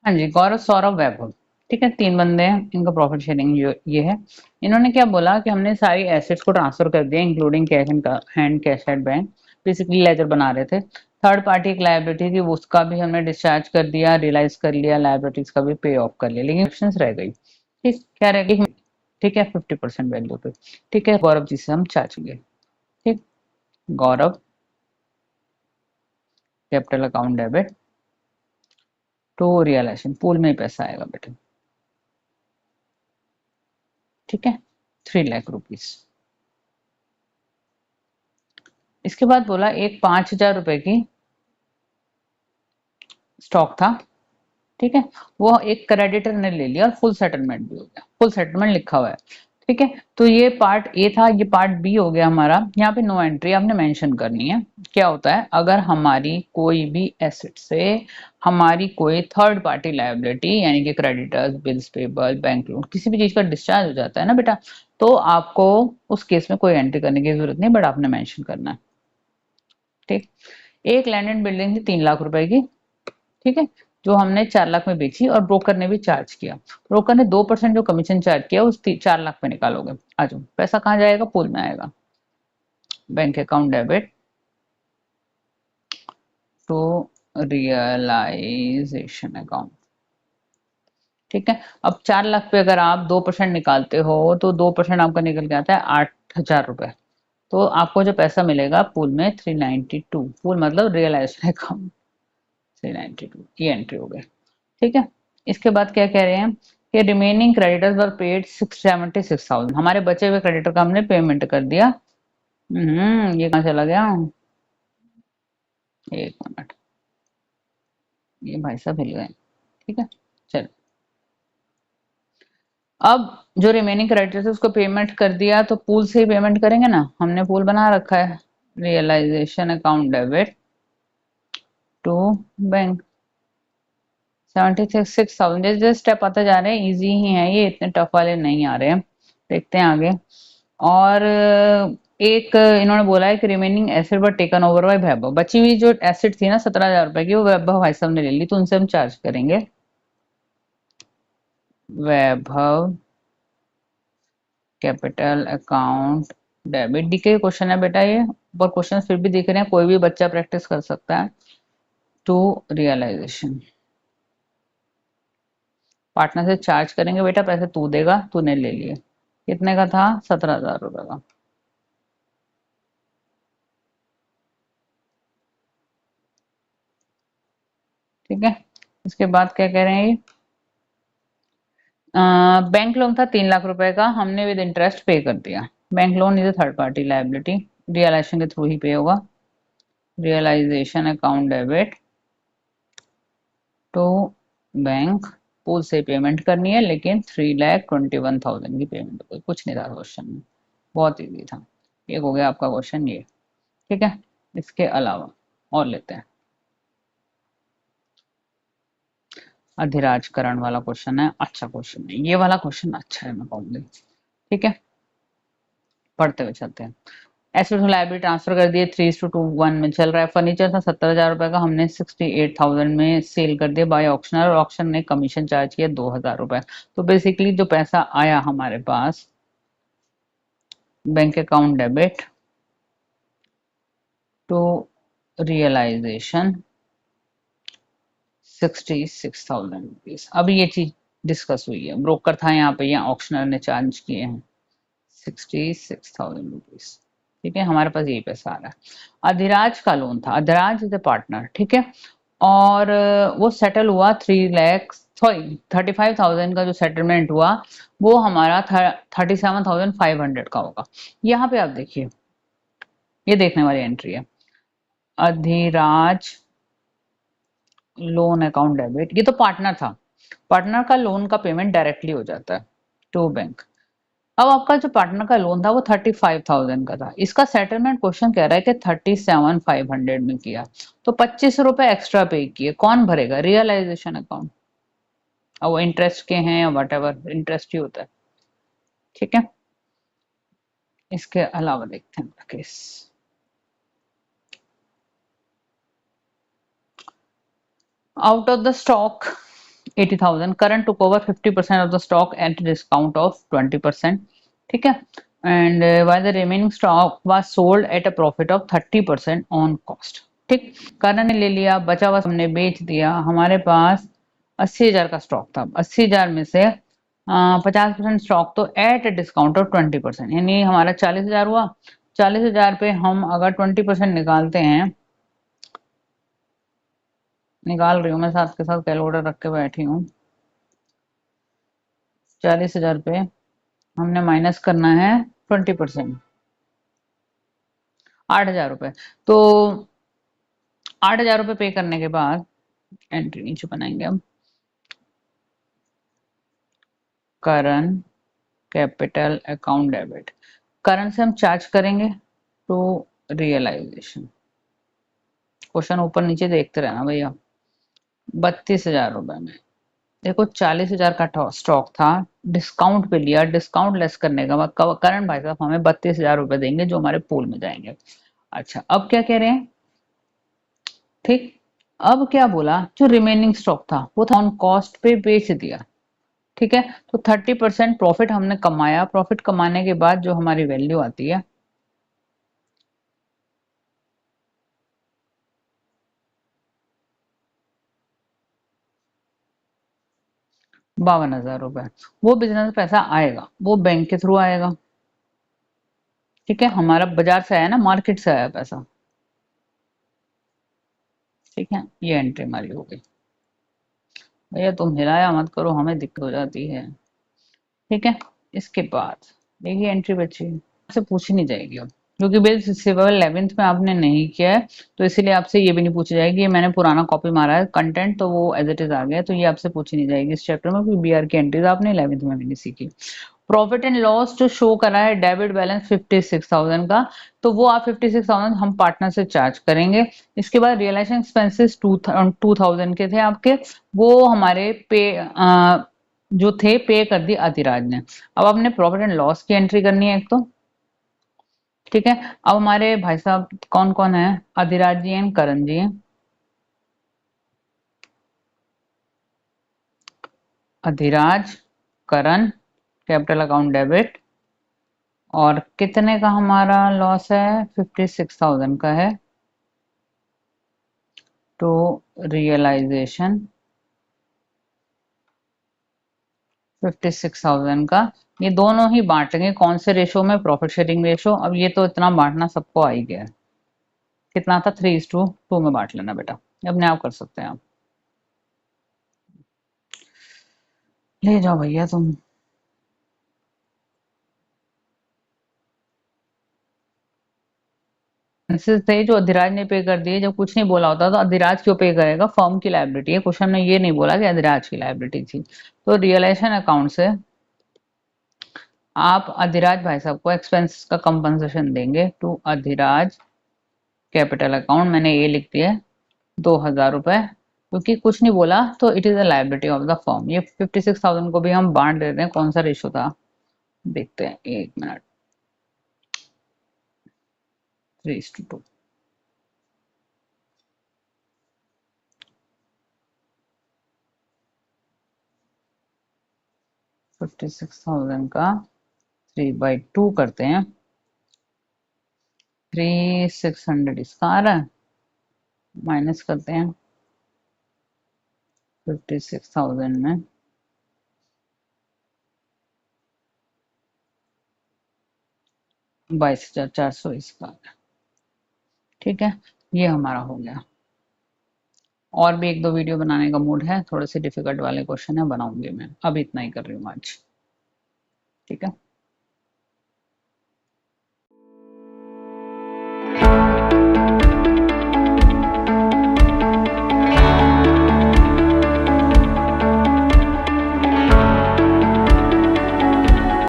हाँ जी, गौरव, सौरभ, वैभव। ठीक है, तीन बंदे हैं, इनका प्रॉफिट शेयरिंग ये है। इन्होंने क्या बोला कि हमने सारी एसेट्स को ट्रांसफर कर दिया including cash and hand, cash at bank. Basically ledger बना रहे थे। थर्ड पार्टी एक लायबिलिटी थी, उसका भी हमने डिस्चार्ज कर दिया, रियलाइज कर लिया, लायबिलिटीज का भी पे ऑफ कर लिया, लेकिन ऑप्शंस रह गई। ठीक, क्या रह गई? ठीक है, 50% वैल्यू पे। ठीक है, गौरव जी से हम चार्ज किए। ठीक, Gaurav, capital account debit to realisation, pool में ही पैसा आएगा बेटा। ठीक है, 3 लाख रुपीज। इसके बाद बोला एक 5,000 रुपए की स्टॉक था। ठीक है, वो एक क्रेडिटर ने ले लिया और फुल सेटलमेंट भी हो गया, फुल सेटलमेंट लिखा हुआ है। ठीक है, तो ये पार्ट ए था, ये पार्ट बी हो गया हमारा। यहाँ पे नो एंट्री आपने मेंशन करनी है। क्या होता है, अगर हमारी कोई भी एसेट से हमारी कोई थर्ड पार्टी लायबिलिटी यानी कि creditors, bills payable, bank loan, किसी भी चीज का डिस्चार्ज हो जाता है ना बेटा, तो आपको उस केस में कोई एंट्री करने की जरूरत नहीं, बट आपने मेंशन करना है। ठीक, एक लैंड एंड बिल्डिंग थी 3 लाख रुपए की। ठीक है, जो हमने 4 लाख में बेची और ब्रोकर ने भी चार्ज किया। ब्रोकर ने 2% जो कमीशन चार्ज किया उस 4 लाख में निकालोगे। आ जाओ, पैसा कहाँ जाएगा? पूल में आएगा। Bank account debit to realization account. ठीक है, अब 4 लाख पे अगर आप 2% निकालते हो तो 2% आपका निकल के आता है 8,000 रुपए। तो आपको जो पैसा मिलेगा पूल में 392, पूल मतलब रियलाइजेशन अकाउंट 392, ये एंट्री हो गई। ठीक है, इसके बाद क्या कह रहे हैं कि रिमेनिंग क्रेडिटर्स वर पेड 676,000, हमारे बचे हुए क्रेडिटर का हमने पेमेंट कर दिया। ये कहाँ चला गया? एक मिनट, ये भाई साहब हिल गए। ठीक है, चलो। अब जो रिमेनिंग क्रेडिटर्स है उसको पेमेंट कर दिया, तो पूल से ही पेमेंट करेंगे ना, हमने पूल बना रखा है। Realization account debit to bank 76,000। जैसे जैसे स्टेप आते जा रहे हैं, इजी ही है ये, इतने टफ वाले नहीं आ रहे हैं। देखते हैं आगे। और एक इन्होंने बोला है कि remaining asset were taken over by Vaibhav, बची हुई जो एसेट थी ना 17,000 रुपए की, वो वैभव भाई साहब ने ले ली, तो उनसे हम चार्ज करेंगे। Vaibhav capital account debit. डीके क्वेश्चन है बेटा ये, ऊपर क्वेश्चन फिर भी दिख रहे हैं, कोई भी बच्चा प्रैक्टिस कर सकता है। टू रियलाइजेशन, पार्टनर से चार्ज करेंगे बेटा, पैसे तू देगा, तूने ले लिए। कितने का था? 17,000 रुपए का। ठीक है, इसके बाद क्या कह रहे हैं ये, बैंक लोन था 3 लाख रुपए का, हमने विद इंटरेस्ट पे कर दिया। Bank loan is third party liability, realization के थ्रू ही पे होगा। Realization account debit to bank, pool से पेमेंट करनी है, लेकिन 3,21,000 की पेमेंट होगी। कुछ नहीं था क्वेश्चन में, बहुत इजी था। एक हो गया आपका क्वेश्चन ये। ठीक है, इसके अलावा और लेते हैं। अधिराजकरण वाला क्वेश्चन है, अच्छा क्वेश्चन है ये वाला, क्वेश्चन अच्छा है, मैं कहूंगी। ठीक है, पढ़ते हुए चलते हैं। एसेट्स और लायबिलिटी ट्रांसफर कर दिए, 3:1 में चल रहा है। फर्नीचर था 70,000 रुपए का, हमने 68,000 में सेल कर दिया बाय ऑक्शनर, और ऑक्शन ने कमीशन चार्ज किया 2,000 रुपए। तो बेसिकली जो पैसा आया हमारे पास, bank account debit to realisation 66,000 rupees. अब ये चीज डिस्कस हुई है, ब्रोकर था यहाँ पे, यहाँ ऑक्शनर ने चार्ज किए हैं 66,000 रुपीज। ठीक है, हमारे पास यही पैसा आ रहा है। अधिराज का लोन था, अधिराज इज ए पार्टनर। ठीक है, और वो सेटल हुआ 3 लाख, सॉरी 35,000 का जो सेटलमेंट हुआ, वो हमारा 37,500 का होगा। यहाँ पे आप देखिए, ये देखने वाली एंट्री है। अधिराज लोन अकाउंट डेबिट, ये तो पार्टनर था, पार्टनर का लोन का पेमेंट डायरेक्टली हो जाता है टू बैंक। अब आपका जो पार्टनर का लोन था वो 35,000 का था, इसका सेटलमेंट क्वेश्चन कह रहा है कि 37,500 में किया, तो 25 रुपए एक्स्ट्रा पे किए, कौन भरेगा? Realization account. अब वो इंटरेस्ट के हैं या वट एवर, इंटरेस्ट ही होता है। ठीक है, इसके अलावा देखते हैं case. Out of the stock 80,000. Current took over 50% of the stock at a discount of 20%. ठीक है. And while the remaining stock was sold at a profit of 30% on cost. ठीक. करण ने ले लिया, बचा हुआ हमने बेच दिया. हमारे पास 80,000 का स्टॉक था. 80,000 में से 50% स्टॉक तो एट ए डिस्काउंट ऑफ 20%, यानी हमारा 40,000 हुआ. 40,000 पे हम अगर 20% निकालते हैं, निकाल रही हूँ मैं, साथ के साथ कैलकुलेटर रख के बैठी हूँ. 40,000 पे हमने माइनस करना है 20%, 8,000 रुपये. तो 8,000 रुपये पे करने के बाद एंट्री नीचे बनाएंगे हम. Current capital account debit. Current से हम चार्ज करेंगे तो रियलाइजेशन. क्वेश्चन ऊपर नीचे देखते रहना भैया. 32,000 रुपए में देखो 40,000 का स्टॉक था, डिस्काउंट पे लिया, डिस्काउंट लेस करने का बाद करंट भाई साहब हमें 32,000 रुपए देंगे जो हमारे पूल में जाएंगे. अच्छा, अब क्या कह रहे हैं. ठीक. अब क्या बोला, जो रिमेनिंग स्टॉक था वो था ऑन कॉस्ट पे बेच दिया. ठीक है. तो 30% प्रॉफिट हमने कमाया. प्रॉफिट कमाने के बाद जो हमारी वैल्यू आती है 52,000 रुपए. वो बिजनेस पैसा आएगा, वो बैंक के थ्रू आएगा. ठीक है. हमारा बाजार से आया ना, मार्केट से आया पैसा. ठीक है. ये एंट्री हमारी हो गई. भैया तुम हिलाया मत करो, हमें दिक्कत हो जाती है. ठीक है. इसके बाद देखिए एंट्री बची आपसे पूछी नहीं जाएगी अब, क्योंकि बिल रिसीवेबल 11th में आपने नहीं किया है, तो इसीलिए आपसे ये भी नहीं पूछी जाएगी. ये मैंने पुराना कॉपी मारा है कंटेंट, तो वो एज इट इज आ गया, तो ये आपसे पूछी नहीं जाएगी इस चैप्टर में, क्योंकि बीआर की एंट्रीज आपने 11th में भी नहीं सीखी. प्रॉफिट एंड लॉस जो शो करा है डेबिट बैलेंस 56,000 का, तो वो आप 56,000 हम पार्टनर से चार्ज करेंगे. इसके बाद रियलाइजेशन एक्सपेंसेस 2,000 के थे आपके, वो हमारे पे जो थे पे कर दी अधिराज ने. अब आपने प्रॉफिट एंड लॉस की एंट्री करनी है एक तो. ठीक है. अब हमारे भाई साहब कौन कौन है, अधिराज जी एंड करण जी हैं. अधिराज, करण, कैपिटल अकाउंट डेबिट. और कितने का हमारा लॉस है, 56,000 का है. तो रियलाइजेशन 56,000 का. ये दोनों ही बांटेंगे कौन से रेशो में, प्रॉफिट शेयरिंग रेशो. अब ये तो इतना बांटना सबको आ ही गया है. कितना था, 3:2 में बांट लेना बेटा, अपने आप कर सकते हैं आप. ले जाओ भैया तुम. थे जो अधिराज ने पे कर दिए, जब कुछ नहीं बोला होता तो अधिराज क्यों पे करेगा, फर्म की लायबिलिटी है. क्वेश्चन में ये नहीं बोला कि अधिराज की लायबिलिटी थी. तो रियलाइजेशन अकाउंट से आप अधिराज भाई साहब को एक्सपेंस का कंपनसेशन देंगे टू अधिराज कैपिटल अकाउंट. मैंने ये लिख दिया 2,000 रुपए, क्योंकि कुछ नहीं बोला तो it is a liability of the firm. ये 56,000 को भी हम बांट दे रहे हैं. कौन सा रेशो था देखते हैं, एक मिनट. 3:2. 56,000 का 3/2 करते हैं. 3,600 इसका आ रहा है, माइनस करते हैं 56,000 में 22,400 इसका. ठीक है. ये हमारा हो गया. और भी एक दो वीडियो बनाने का मूड है, थोड़े से डिफिकल्ट वाले क्वेश्चन है, बनाऊंगी मैं. अब इतना ही कर रही हूँ आज. ठीक है.